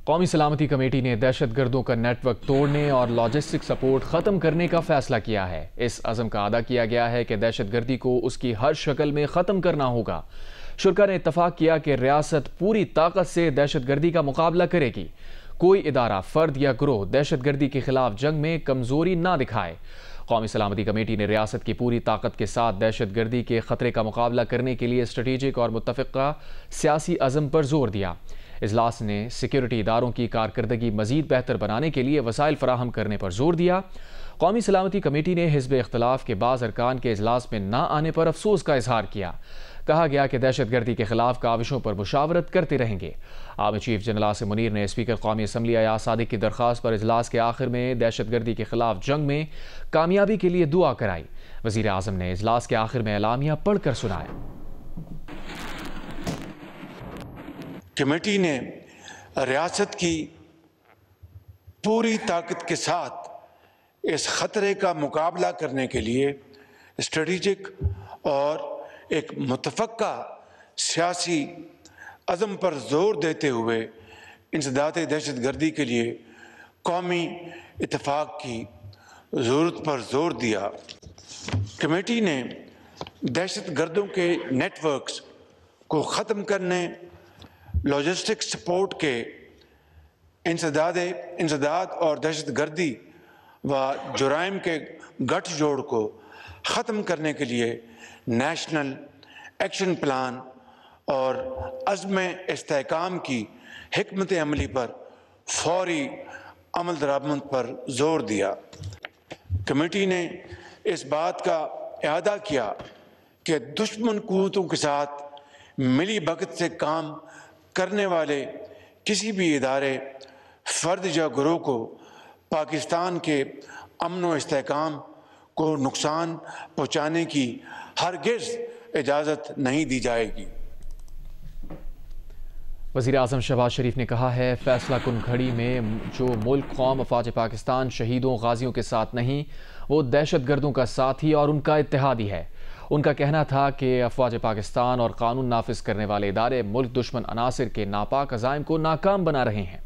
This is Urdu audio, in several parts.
قومی سلامتی کمیٹی نے دہشت گردوں کا نیٹ ورک توڑنے اور لاجسٹک سپورٹ ختم کرنے کا فیصلہ کیا ہے۔ اس عزم کا اعادہ کیا گیا ہے کہ دہشت گردی کو اس کی ہر شکل میں ختم کرنا ہوگا۔ شرکاء نے اتفاق کیا کہ ریاست پوری طاقت سے دہشت گردی کا مقابلہ کرے گی۔ کوئی ادارہ، فرد یا گروہ دہشت گردی کے خلاف جنگ میں کمزوری نہ دکھائے۔ قومی سلامتی کمیٹی نے ریاست کی پوری طاقت کے ساتھ دہشت گردی کے خطرے کا مقابلہ کرنے کے لیے اسٹریٹجک اور متفقہ سیاسی عزم پر زور دیا۔ اجلاس نے سیکیورٹی اداروں کی کارکردگی مزید بہتر بنانے کے لیے وسائل فراہم کرنے پر زور دیا۔ قومی سلامتی کمیٹی نے حزب اختلاف کے بعض ارکان کے اجلاس میں نہ آنے پر افسوس کا اظہار کیا۔ کہا گیا کہ دہشت گردی کے خلاف کاوشوں پر مشاورت کرتے رہیں گے۔ Army chief general Asim Munir نے اسپیکر قومی اسمبلی ایاز صادق کی درخواست پر اجلاس کے آخر میں دہشت گردی کے خلاف جنگ میں کامیابی کے لیے دعا کرائی۔ وزیر اعظم نے اجلاس کے آخر میں اعلامیہ پڑھ کر سنایا۔ کمیٹی نے ریاست کی پوری طاقت کے ساتھ اس خطرے کا مقابلہ کرنے کے لیے اسٹریٹجک اور ایک متفقہ سیاسی عزم پر زور دیتے ہوئے انسداد دہشت گردی کے لیے قومی اتفاق کی ضرورت پر زور دیا۔ کمیٹی نے دہشت گردوں کے نیٹ ورکس کو ختم کرنے، لاجسٹک سپورٹ کے انسداد اور دہشت گردی و جرائم کے گٹھ جوڑ کو ختم کرنے کے لیے نیشنل ایکشن پلان اور عزم استحکام کی حکمت عملی پر فوری عمل درآمد پر زور دیا۔ کمیٹی نے اس بات کا اعادہ کیا کہ دشمن قوتوں کے ساتھ ملی بھگت سے کام کرنے والے کسی بھی ادارے، فرد یا گروہ کو پاکستان کے امن و استحکام کو نقصان پہنچانے کی ہرگز اجازت نہیں دی جائے گی۔ وزیر اعظم شہباز شریف نے کہا ہے، فیصلہ کن گھڑی میں جو ملک، قوم، افواج پاکستان شہیدوں، غازیوں کے ساتھ نہیں، وہ دہشت گردوں کا ساتھی اور ان کا اتحادی ہے۔ ان کا کہنا تھا کہ افواج پاکستان اور قانون نافذ کرنے والے ادارے ملک دشمن عناصر کے ناپاک عزائم کو ناکام بنا رہے ہیں۔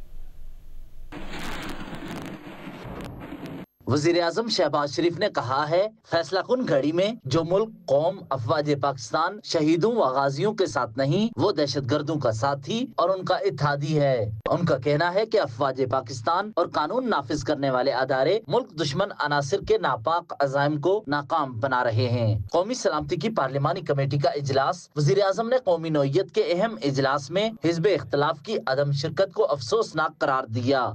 وزیر اعظم شہباز شریف نے کہا ہے، فیصلہ کن گھڑی میں جو ملک، قوم، افواج پاکستان شہیدوں و غازیوں کے ساتھ نہیں، وہ دہشت گردوں کا ساتھی اور ان کا اتحادی ہے۔ ان کا کہنا ہے کہ افواج پاکستان اور قانون نافذ کرنے والے ادارے ملک دشمن عناصر کے ناپاک عزائم کو ناکام بنا رہے ہیں۔ قومی سلامتی کی پارلیمانی کمیٹی کا اجلاس۔ وزیر اعظم نے قومی نوعیت کے اہم اجلاس میں حزب اختلاف کی عدم شرکت کو افسوسناک قرار دیا۔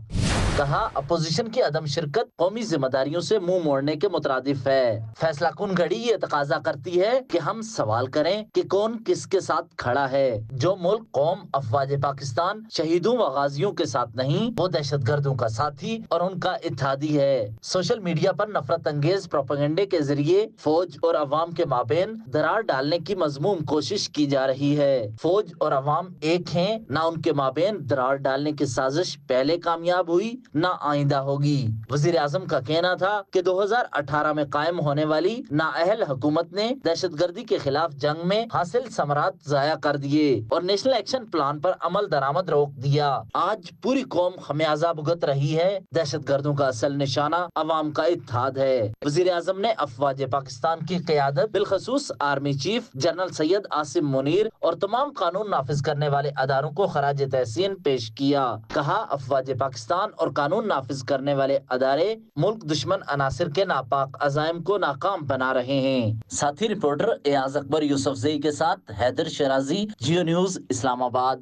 کہا، اپوزیشن کی عدم شرکت قومی ذمہ داریوں سے منہ موڑنے کے مترادف ہے۔ فیصلہ کن گھڑی یہ تقاضا کرتی ہے کہ ہم سوال کریں کہ کون کس کے ساتھ کھڑا ہے۔ جو ملک، قوم، افواج پاکستان شہیدوں و غازیوں کے ساتھ نہیں، وہ دہشت گردوں کا ساتھی اور ان کا اتحادی ہے۔ سوشل میڈیا پر نفرت انگیز پروپیگنڈے کے ذریعے فوج اور عوام کے مابین درار ڈالنے کی مذموم کوشش کی جا رہی ہے۔ فوج اور عوام ایک ہیں، نہ ان کے مابین درار ڈالنے کی سازش پہلے کامیاب ہوئی نہ آئندہ ہوگی۔ وزیر اعظم کا کہنا تھا کہ 2018 میں قائم ہونے والی نااہل حکومت نے دہشت گردی کے خلاف جنگ میں حاصل ثمرات ضائع کر دیے اور نیشنل ایکشن پلان پر عمل درآمد روک دیا۔ آج پوری قوم خمیازہ بھگت رہی ہے۔ دہشت گردوں کا اصل نشانہ عوام کا اتحاد ہے۔ وزیر اعظم نے افواج پاکستان کی قیادت، بالخصوص army chief general Syed Asim Munir اور تمام قانون نافذ کرنے والے اداروں کو خراج تحسین پیش کیا۔ کہا، افواج پاکستان اور قانون نافذ کرنے والے ادارے ملک دشمن عناصر کے ناپاک عزائم کو ناکام بنا رہے ہیں۔ ساتھی رپورٹر ایاز اکبر یوسف زئی کے ساتھ حیدر شیرازی، جیو نیوز، اسلام آباد۔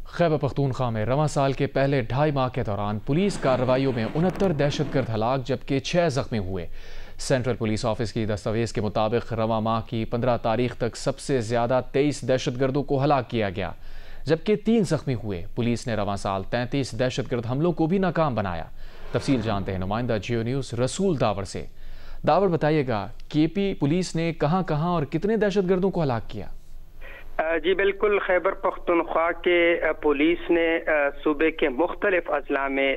خیبر پختونخوا میں رواں سال کے پہلے 2.5 ماہ کے دوران پولیس کارروائیوں میں 69 دہشت گرد ہلاک جبکہ 6 زخمی ہوئے۔ سینٹرل پولیس آفس کی دستاویز کے مطابق رواں ماہ کی 15 تاریخ تک سب سے زیادہ 23 دہشت گردوں کو ہلاک کیا گیا جبکہ 3 زخمی ہوئے۔ پولیس نے رواں سال 33 دہشت گرد حملوں کو بھی ناکام بنایا۔ تفصیل جانتے ہیں نمائندہ جیو نیوز رسول داور سے۔ داور، بتائیے گا، کے پی پولیس نے کہاں کہاں اور کتنے دہشت گردوں کو ہلاک کیا؟ جی بالکل، خیبر پختونخوا کے پولیس نے صوبے کے مختلف اضلاع میں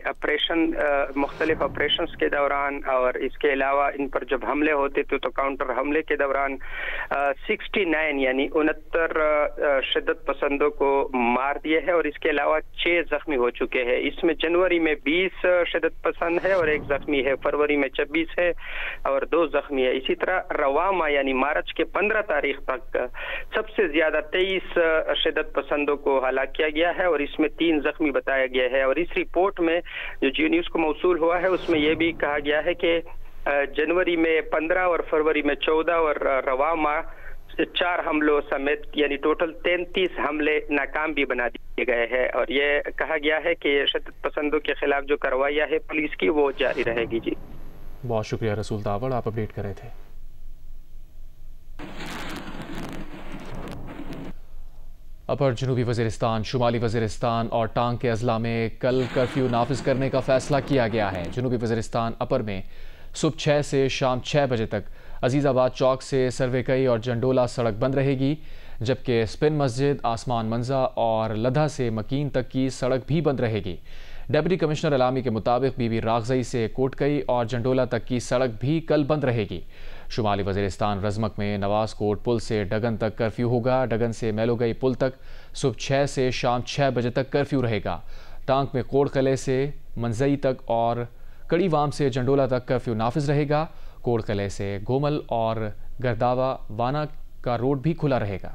مختلف آپریشنز کے دوران اور اس کے علاوہ ان پر جب حملے ہوتے تھے تو کاؤنٹر حملے کے دوران 69 یعنی 69 شدت پسندوں کو مار دیے ہے اور اس کے علاوہ 6 زخمی ہو چکے ہیں۔ اس میں جنوری میں 20 شدت پسند ہے اور 1 زخمی ہے، فروری میں 26 ہے اور 2 زخمی ہے۔ اسی طرح رواں ماہ یعنی مارچ کے 15 تاریخ تک سب سے زیادہ 23 شدت پسندوں کو ہلاک کیا گیا ہے اور اس میں 3 زخمی بتایا گیا ہے۔ اور اس رپورٹ میں جو جیو نیوز کو موصول ہوا ہے اس میں یہ بھی کہا گیا ہے کہ جنوری میں 15 اور فروری میں 14 اور رواں ماہ 4 حملوں سمیت یعنی ٹوٹل 33 حملے ناکام بھی بنا دیے گئے ہیں اور یہ کہا گیا ہے کہ شدت پسندوں کے خلاف جو کارروائیاں ہے پولیس کی وہ جاری رہے گی۔ جی بہت شکریہ رسول تاوڑ، آپ اپڈیٹ کر رہے تھے۔ اپر جنوبی وزیرستان، شمالی وزیرستان اور ٹانگ کے اضلاع میں کل کرفیو نافذ کرنے کا فیصلہ کیا گیا ہے۔ جنوبی وزیرستان اپر میں صبح 6 سے شام 6 بجے تک عزیز آباد چوک سے سرویکئی اور جنڈولا سڑک بند رہے گی، جبکہ اسپن مسجد، آسمان منزا اور لدھا سے مکین تک کی سڑک بھی بند رہے گی۔ ڈپٹی کمشنر اعلامی کے مطابق بی بی راغزئی سے کوٹکئی اور جنڈولا تک کی سڑک بھی کل بند رہے گی۔ شمالی وزیرستان رزمک میں نواز کوٹ پل سے ڈگن تک کرفیو ہوگا، ڈگن سے میلوگئی پل تک صبح 6 سے شام 6 بجے تک کرفیو رہے گا۔ ٹانک میں کوڑ قلعے سے منزئی تک اور کڑی وام سے جنڈولا تک کرفیو نافذ رہے گا۔ کوڑ قلعے سے گومل اور گرداوا وانا کا روڈ بھی کھلا رہے گا۔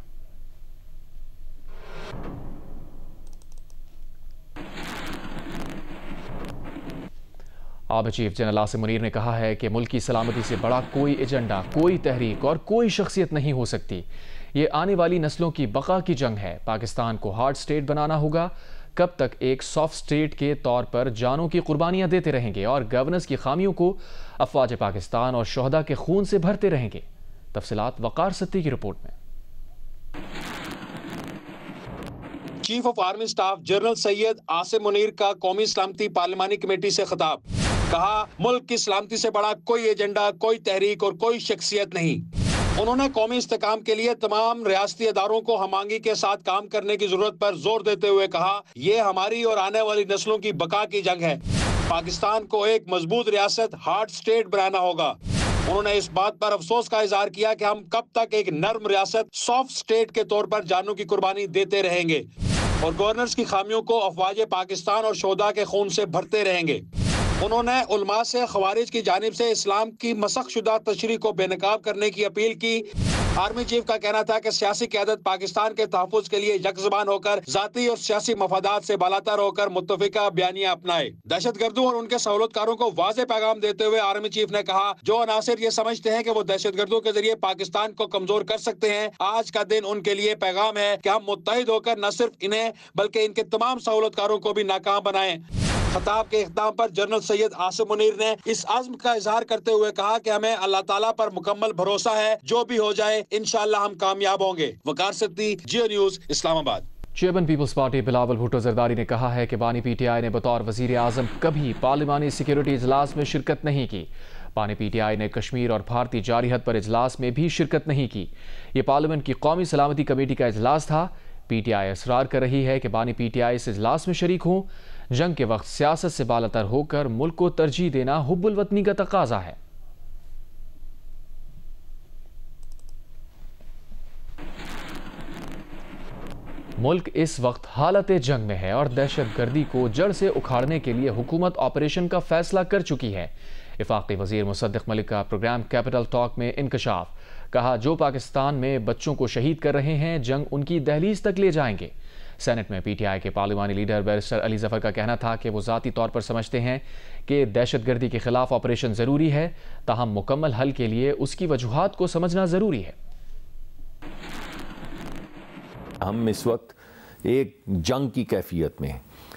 آب چیف جنرل عاصم منیر نے کہا ہے کہ ملک کی سلامتی سے بڑا کوئی ایجنڈا، کوئی تحریک اور کوئی شخصیت نہیں ہو سکتی۔ یہ آنے والی نسلوں کی بقا کی جنگ ہے۔ پاکستان کو ہارڈ سٹیٹ بنانا ہوگا۔ کب تک ایک سافٹ سٹیٹ کے طور پر جانوں کی قربانیاں دیتے رہیں گے اور گورننس کی خامیوں کو افواج پاکستان اور شہداء کے خون سے بھرتے رہیں گے؟ تفصیلات وقار ستی کی رپورٹ میں۔ Chief of army staff general Syed Asim Munir کا قومی سلامتی پارلیمانی کمیٹی سے خطاب۔ کہا ملک کی سلامتی سے بڑا کوئی ایجنڈا، کوئی تحریک اور کوئی شخصیت نہیں۔ انہوں نے قومی استحکام کے لیے تمام ریاستی اداروں کو ہم آہنگی کے ساتھ کام کرنے کی ضرورت پر زور دیتے ہوئے کہا یہ ہماری اور آنے والی نسلوں کی بقا کی جنگ ہے۔ پاکستان کو ایک مضبوط ریاست، ہارڈ سٹیٹ بنانا ہوگا۔ انہوں نے اس بات پر افسوس کا اظہار کیا کہ ہم کب تک ایک نرم ریاست، سافٹ سٹیٹ کے طور پر جانوں کی قربانی دیتے رہیں گے اور گورننس کی خامیوں کو افواج پاکستان اور شہداء کے خون سے بھرتے رہیں گے۔ انہوں نے علماء سے خوارج کی جانب سے اسلام کی مسخ شدہ تشریح کو بے نقاب کرنے کی اپیل کی۔ آرمی چیف کا کہنا تھا کہ سیاسی قیادت پاکستان کے تحفظ کے لیے یک زبان ہو کر ذاتی اور سیاسی مفادات سے بالاتر ہو کر متفقہ بیانیہ اپنائے۔ دہشت گردوں اور ان کے سہولت کاروں کو واضح پیغام دیتے ہوئے آرمی چیف نے کہا جو عناصر یہ سمجھتے ہیں کہ وہ دہشت گردوں کے ذریعے پاکستان کو کمزور کر سکتے ہیں، آج کا دن ان کے لیے پیغام ہے کہ ہم متحد ہو کر نہ صرف انہیں بلکہ ان کے تمام سہولت کاروں کو بھی ناکام بنائیں۔ خطاب کے اختتام پر جنرل سید عاصم منیر نے اس عزم کا اظہار کرتے ہوئے کہا کہ ہمیں اللہ تعالیٰ پر مکمل بھروسہ ہے، جو بھی ہو جائے انشاءاللہ ہم کامیاب ہوں گے۔ وقار ستی، Jio news, Islamabad. Chairman Peoples Party Bilawal Bhutto Zardari نے کہا ہے کہ بانی پی ٹی آئی نے بطور وزیر اعظم کبھی پارلیمانی سیکیورٹی اجلاس میں شرکت نہیں کی۔ بانی پی ٹی آئی نے کشمیر اور بھارتی جارحیت پر اجلاس میں بھی شرکت نہیں کی۔ یہ پارلیمنٹ کی قومی سلامتی کمیٹی کا اجلاس تھا۔ پی ٹی آئی اصرار کر رہی ہے کہ بانی پی ٹی آئی اس اجلاس میں شریک ہوں۔ جنگ کے وقت سیاست سے بالاتر ہو کر ملک کو ترجیح دینا حب الوطنی کا تقاضا ہے۔ ملک اس وقت حالت جنگ میں ہے اور دہشت گردی کو جڑ سے اکھاڑنے کے لیے حکومت آپریشن کا فیصلہ کر چکی ہے۔ وفاقی وزیر مصدق ملک کا پروگرام کیپٹل ٹاک میں انکشاف۔ کہا جو پاکستان میں بچوں کو شہید کر رہے ہیں جنگ ان کی دہلیز تک لے جائیں گے۔ سینٹ میں پی ٹی آئی کے پارلیمانی لیڈر بیرسٹر علی ظفر کا کہنا تھا کہ وہ ذاتی طور پر سمجھتے ہیں کہ دہشت گردی کے خلاف آپریشن ضروری ہے، تاہم مکمل حل کے لیے اس کی وجوہات کو سمجھنا ضروری ہے۔ ہم اس وقت ایک جنگ کی کیفیت میں،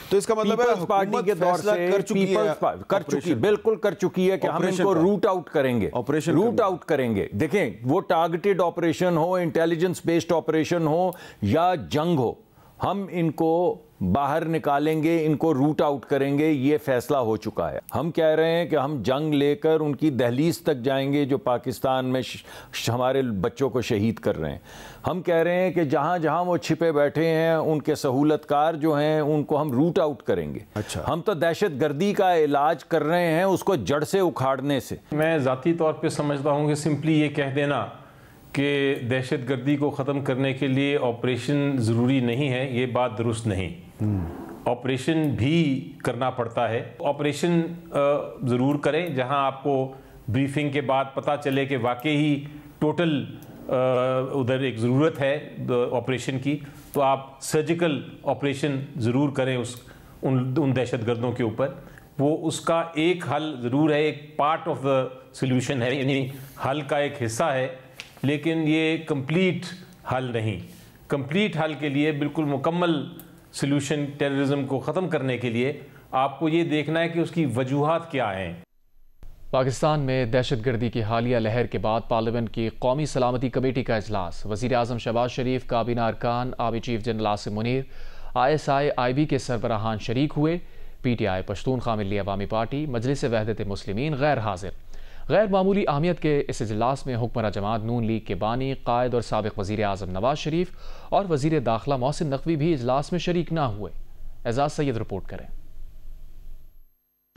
تو اس کا مطلب ہے پیپلز پارٹی کے دور سے بالکل کر چکی ہے کہ ہم ان کو روٹ آؤٹ کریں گے۔ دیکھیں وہ ٹارگیٹڈ آپریشن ہو، انٹیلیجنس بیسڈ آپریشن ہو یا جنگ ہو، ہم ان کو باہر نکالیں گے، ان کو روٹ آؤٹ کریں گے، یہ فیصلہ ہو چکا ہے۔ ہم کہہ رہے ہیں کہ ہم جنگ لے کر ان کی دہلیز تک جائیں گے جو پاکستان میں ہمارے بچوں کو شہید کر رہے ہیں۔ ہم کہہ رہے ہیں کہ جہاں جہاں وہ چھپے بیٹھے ہیں ان کے سہولت کار جو ہیں ان کو ہم روٹ آؤٹ کریں گے۔ ہم تو دہشت گردی کا علاج کر رہے ہیں اس کو جڑ سے اکھاڑنے سے۔ میں ذاتی طور پہ سمجھتا ہوں کہ سمپلی یہ کہہ دینا کہ دہشت گردی کو ختم کرنے کے لیے آپریشن ضروری نہیں ہے، یہ بات درست نہیں۔ آپریشن بھی کرنا پڑتا ہے۔ آپریشن ضرور کریں جہاں آپ کو بریفنگ کے بعد پتہ چلے کہ واقعی ٹوٹل ادھر ایک ضرورت ہے آپریشن کی، تو آپ سرجیکل آپریشن ضرور کریں ان دہشت گردوں کے اوپر۔ وہ اس کا ایک حل ضرور ہے، ایک پارٹ آف دا سولوشن ہے، یعنی حل کا ایک حصہ ہے، لیکن یہ کمپلیٹ حل نہیں۔ کمپلیٹ حل کے لیے، بالکل مکمل سلوشن ٹیررزم کو ختم کرنے کے لیے آپ کو یہ دیکھنا ہے کہ اس کی وجوہات کیا ہیں۔ پاکستان میں دہشت گردی کی حالیہ لہر کے بعد پارلیمنٹ کی قومی سلامتی کمیٹی کا اجلاس، وزیر اعظم شہباز شریف، کابینہ ارکان، آبی chief general Asim Munir, ISI-IB کے سربراہان شریک ہوئے۔ PTI پشتونخوا ملی عوامی پارٹی، مجلس وحدت مسلمین غیر حاضر۔ غیر معمولی اہمیت کے اس اجلاس میں حکمراں جماعت نون لیگ کے بانی، قائد اور سابق وزیر اعظم نواز شریف اور وزیر داخلہ محسن نقوی بھی اجلاس میں شریک نہ ہوئے۔ اعزاز سید رپورٹ کریں۔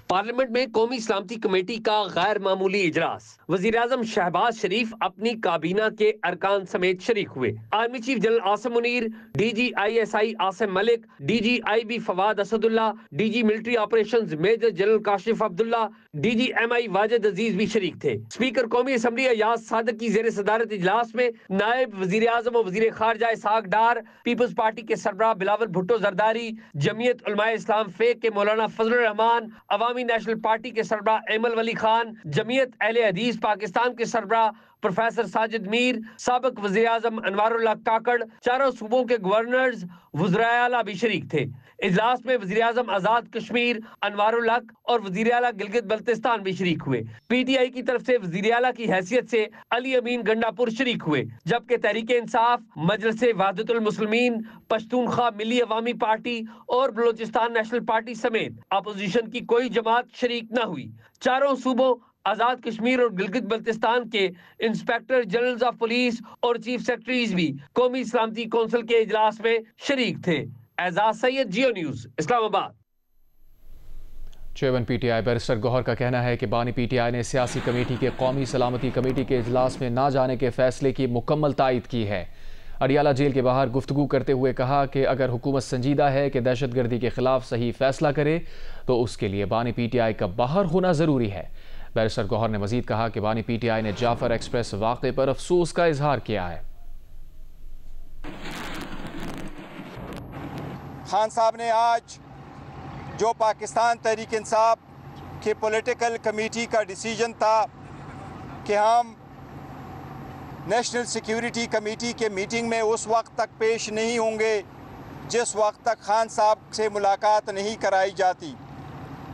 پارلیمنٹ میں قومی سلامتی کمیٹی کا غیر معمولی اجلاس، وزیر اعظم شہباز شریف اپنی کابینہ کے ارکان سمیت شریک ہوئے۔ Army chief general Asim Munir, DG ISI Asim Malik, DG IB Fawad Asadullah, DG military operations major general Kashif Abdullah, DG MI Wajid Aziz بھی شریک تھے۔ اسپیکر قومی اسمبلی ایاز صادق کی زیر صدارت اجلاس میں نائب وزیر اعظم و وزیر خارجہ اسحاق ڈار، پیپلز پارٹی کے سربراہ بلاول بھٹو زرداری، جمعیت علماء اسلام فیک کے مولانا فضل الرحمان، عوامی نیشنل پارٹی کے سربراہ ایمل ولی خان، جمعیت اہل حدیث پاکستان کے سربراہ پروفیسر ساجد میر، سابق وزیر اعظم انوار اللہ کاکڑ، چاروں صوبوں کے گورنرز، وزرائے اعلیٰ بھی شریک تھے۔ اجلاس میں وزیر اعظم آزاد کشمیر انوار الحق اور وزیر اعلیٰ گلگت بلتستان بھی شریک ہوئے۔ PTI کی طرف سے وزیر اعلیٰ کی حیثیت سے علی امین گنڈا پور شریک ہوئے، جبکہ تحریک انصاف، مجلس وحدت المسلمین، پشتونخوا ملی عوامی پارٹی اور بلوچستان نیشنل پارٹی سمیت اپوزیشن کی کوئی جماعت شریک نہ ہوئی۔ چاروں صوبوں آزاد کشمیر اور گلگت بلتستان کے انسپیکٹر جنرلز آف پولیس اور چیف سیکرٹریز بھی قومی سلامتی کونسل کے اجلاس میں شریک تھے۔ اعزاز سید، Jio news, Islamabad. Chairman PTI barrister گوہر کا کہنا ہے کہ بانی PTI نے سیاسی کمیٹی کے قومی سلامتی کمیٹی کے اجلاس میں نہ جانے کے فیصلے کی مکمل تائید کی ہے۔ اڈیالہ جیل کے باہر گفتگو کرتے ہوئے کہا کہ اگر حکومت سنجیدہ ہے کہ دہشت گردی کے خلاف صحیح فیصلہ کرے تو اس کے لیے بانی PTI کا باہر ہونا ضروری ہے۔ بیرسٹر گوہر نے مزید کہا کہ بانی PTI نے جعفر ایکسپریس واقعے پر افسوس کا اظہار کیا ہے۔ خان صاحب نے آج جو پاکستان تحریک انصاف کے پولیٹیکل کمیٹی کا ڈیسیجن تھا کہ ہم نیشنل سیکیورٹی کمیٹی کے میٹنگ میں اس وقت تک پیش نہیں ہوں گے جس وقت تک خان صاحب سے ملاقات نہیں کرائی جاتی،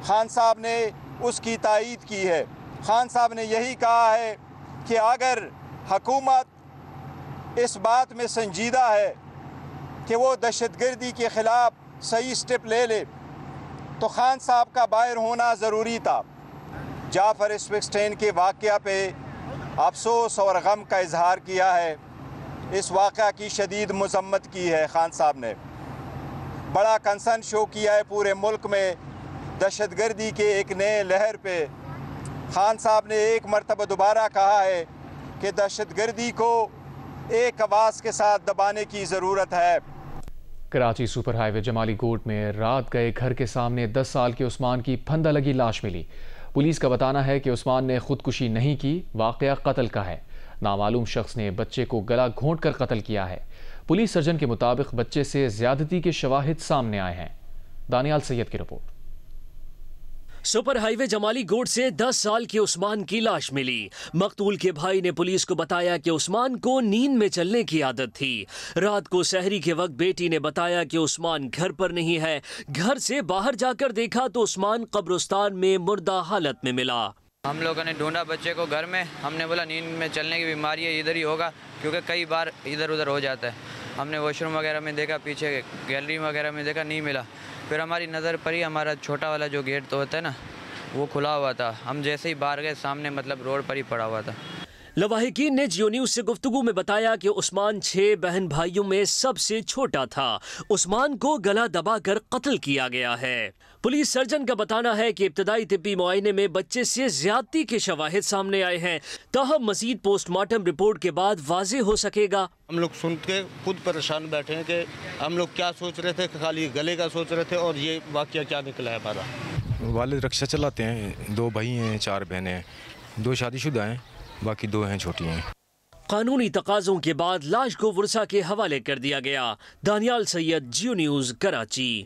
خان صاحب نے اس کی تائید کی ہے۔ خان صاحب نے یہی کہا ہے کہ اگر حکومت اس بات میں سنجیدہ ہے کہ وہ دہشت گردی کے خلاف صحیح سٹیپ لے لے تو خان صاحب کا باہر ہونا ضروری تھا۔ جعفر اسپیکسٹین کے واقعہ پہ افسوس اور غم کا اظہار کیا ہے۔ اس واقعہ کی شدید مذمت کی ہے۔ خان صاحب نے بڑا کنسرن شو کیا ہے پورے ملک میں دہشت گردی کے ایک نئے لہر پہ۔ خان صاحب نے ایک مرتبہ دوبارہ کہا ہے کہ دہشت گردی کو ایک آواز کے ساتھ دبانے کی ضرورت ہے۔ کراچی سپر ہائی وے جمالی گوٹ میں رات گئے گھر کے سامنے 10 سال کے عثمان کی پھندہ لگی لاش ملی۔ پولیس کا بتانا ہے کہ عثمان نے خودکشی نہیں کی، واقعہ قتل کا ہے۔ نامعلوم شخص نے بچے کو گلا گھونٹ کر قتل کیا ہے۔ پولیس سرجن کے مطابق بچے سے زیادتی کے شواہد سامنے آئے ہیں۔ دانیال سید کی رپورٹ۔ سپر ہائی وے جمالی گوٹ سے 10 سال کے عثمان کی لاش ملی۔ مقتول کے بھائی نے پولیس کو بتایا کہ عثمان کو نیند میں چلنے کی عادت تھی۔ رات کو سحری کے وقت بیٹی نے بتایا کہ عثمان گھر پر نہیں ہے۔ گھر سے باہر جا کر دیکھا تو عثمان قبرستان میں مردہ حالت میں ملا۔ ہم لوگوں نے ڈھونڈا بچے کو گھر میں، ہم نے بولا نیند میں چلنے کی بیماری ہے، ادھر ہی ہوگا کیونکہ کئی بار ادھر ادھر ہو جاتا ہے۔ ہم نے واش روم وغیرہ میں دیکھا, پیچھے گیلری وغیرہ میں دیکھا, نہیں ملا. پھر ہماری نظر پڑی, ہمارا چھوٹا والا جو گیٹ تو ہوتا ہے نا وہ کھلا ہوا تھا. ہم جیسے ہی باہر گئے سامنے مطلب روڈ پر ہی پڑا ہوا تھا. لواحقین نے جیو نیوز سے گفتگو میں بتایا کہ عثمان 6 بہن بھائیوں میں سب سے چھوٹا تھا. عثمان کو گلا دبا کر قتل کیا گیا ہے. پولیس سرجن کا بتانا ہے کہ ابتدائی طبی معائنے میں بچے سے زیادتی کے شواہد سامنے آئے ہیں. تاہم مزید پوسٹ مارٹم رپورٹ کے بعد واضح ہو سکے گا. ہم لوگ سن کے خود پریشان بیٹھے ہیں کہ ہم لوگ کیا سوچ رہے تھے, خالی گلے کا سوچ رہے تھے اور یہ واقعہ کیا نکلا ہے ہمارا. والد رکشہ چلاتے ہیں, 2 بھائی ہیں, 4 بہنیں ہیں, 2 شادی شدہ ہیں, باقی 2 ہیں چھوٹی ہیں. قانونی تقاضوں کے بعد لاش کو ورثہ کے حوالے کر دیا گیا. دانیال سید, جیو نیوز, کراچی.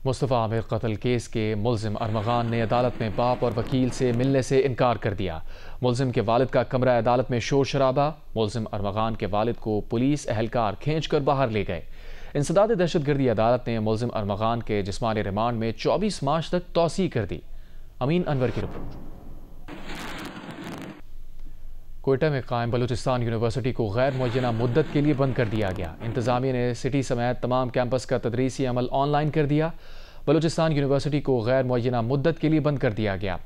مصطفیٰ عامر قتل کیس کے ملزم ارمغان نے عدالت میں باپ اور وکیل سے ملنے سے انکار کر دیا. ملزم کے والد کا کمرہ عدالت میں شور شرابہ. ملزم ارمغان کے والد کو پولیس اہلکار کھینچ کر باہر لے گئے. انسداد دہشت گردی عدالت نے ملزم ارمغان کے جسمانی ریمانڈ میں 24 مارچ تک توسیع کر دی. امین انور کی رپورٹ. کوئٹہ میں قائم بلوچستان یونیورسٹی کو غیر معینہ مدت کے لیے بند کر دیا گیا. انتظامیہ نے سٹی سمیت تمام کیمپس کا تدریسی عمل آن لائن کر دیا. بلوچستان یونیورسٹی کو غیر معینہ مدت کے لیے بند کر دیا گیا.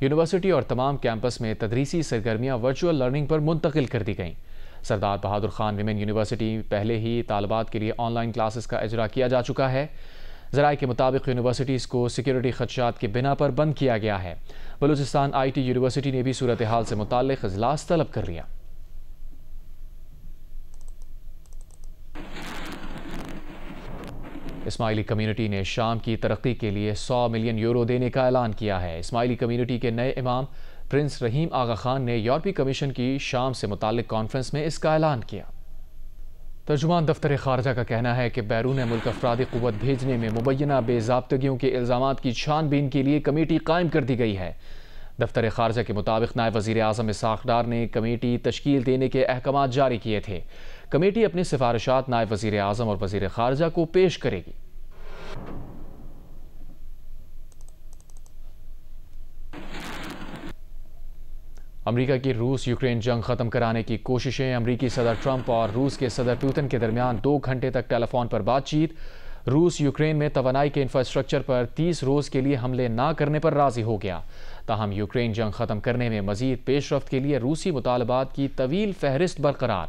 یونیورسٹی اور تمام کیمپس میں تدریسی سرگرمیاں ورچوئل لرننگ پر منتقل کر دی گئیں. سردار بہادر خان ویمن یونیورسٹی پہلے ہی طالبات کے لیے آن لائن کلاسز کا اجرا کیا جا چکا ہے. ذرائع کے مطابق یونیورسٹیز کو سیکیورٹی خدشات کی بنا پر بند کیا گیا ہے. بلوچستان آئی ٹی یونیورسٹی نے بھی صورتحال سے متعلق اجلاس طلب کر لیا. اسماعیلی کمیونٹی نے شام کی ترقی کے لیے 100 ملین یورو دینے کا اعلان کیا ہے. اسماعیلی کمیونٹی کے نئے امام پرنس رحیم آغا خان نے یورپی کمیشن کی شام سے متعلق کانفرنس میں اس کا اعلان کیا. ترجمان دفتر خارجہ کا کہنا ہے کہ بیرون ملک افرادی قوت بھیجنے میں مبینہ بے ضابطگیوں کے الزامات کی چھان بین کے لیے کمیٹی قائم کر دی گئی ہے. دفتر خارجہ کے مطابق نائب وزیر اعظم اسحاق ڈار نے کمیٹی تشکیل دینے کے احکامات جاری کیے تھے. کمیٹی اپنی سفارشات نائب وزیر اعظم اور وزیر خارجہ کو پیش کرے گی. امریکہ کی روس یوکرین جنگ ختم کرانے کی کوششیں. امریکی صدر ٹرمپ اور روس کے صدر پوتن کے درمیان 2 گھنٹے تک ٹیلی فون پر بات چیت. روس یوکرین میں توانائی کے انفراسٹرکچر پر 30 روز کے لیے حملے نہ کرنے پر راضی ہو گیا. تاہم یوکرین جنگ ختم کرنے میں مزید پیش رفت کے لیے روسی مطالبات کی طویل فہرست برقرار.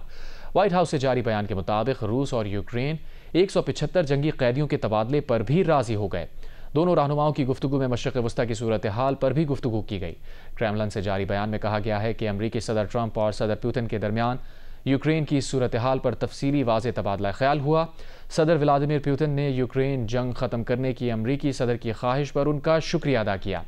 وائٹ ہاؤس سے جاری بیان کے مطابق روس اور یوکرین 175 جنگی قیدیوں کے تبادلے پر بھی راضی ہو گئے. دونوں رہنماؤں کی گفتگو میں مشرق وسطی کی صورتحال پر بھی گفتگو کی گئی. کریملن سے جاری بیان میں کہا گیا ہے کہ امریکی صدر ٹرمپ اور صدر پوتن کے درمیان یوکرین کی صورتحال پر تفصیلی واضح تبادلہ خیال ہوا. صدر ولادیمیر پوتن نے یوکرین جنگ ختم کرنے کی امریکی صدر کی خواہش پر ان کا شکریہ ادا کیا.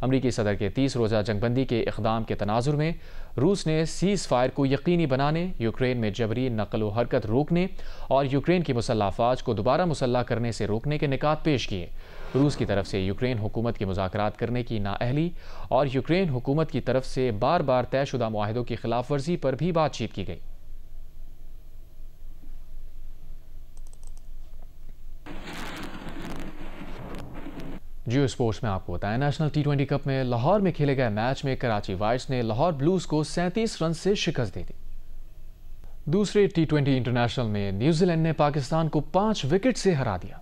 امریکی صدر کے 30 روزہ جنگ بندی کے اقدام کے تناظر میں روس نے سیز فائر کو یقینی بنانے، یوکرین میں جبری نقل و حرکت روکنے اور یوکرین کی مسلح افواج کو دوبارہ مسلح کرنے سے روکنے کے نکات پیش کیے. روس کی طرف سے یوکرین حکومت کی مذاکرات کرنے کی نااہلی اور یوکرین حکومت کی طرف سے بار بار طے شدہ معاہدوں کی خلاف ورزی پر بھی بات چیت کی گئی. جیو اسپورٹس میں آپ کو بتائیں، نیشنل T20 کپ میں لاہور میں کھیلے گئے میچ میں کراچی وائٹس نے لاہور بلوز کو 37 رن سے شکست دے دی. دوسرے T20 انٹرنیشنل میں نیوزی لینڈ نے پاکستان کو 5 وکٹ سے ہرا دیا.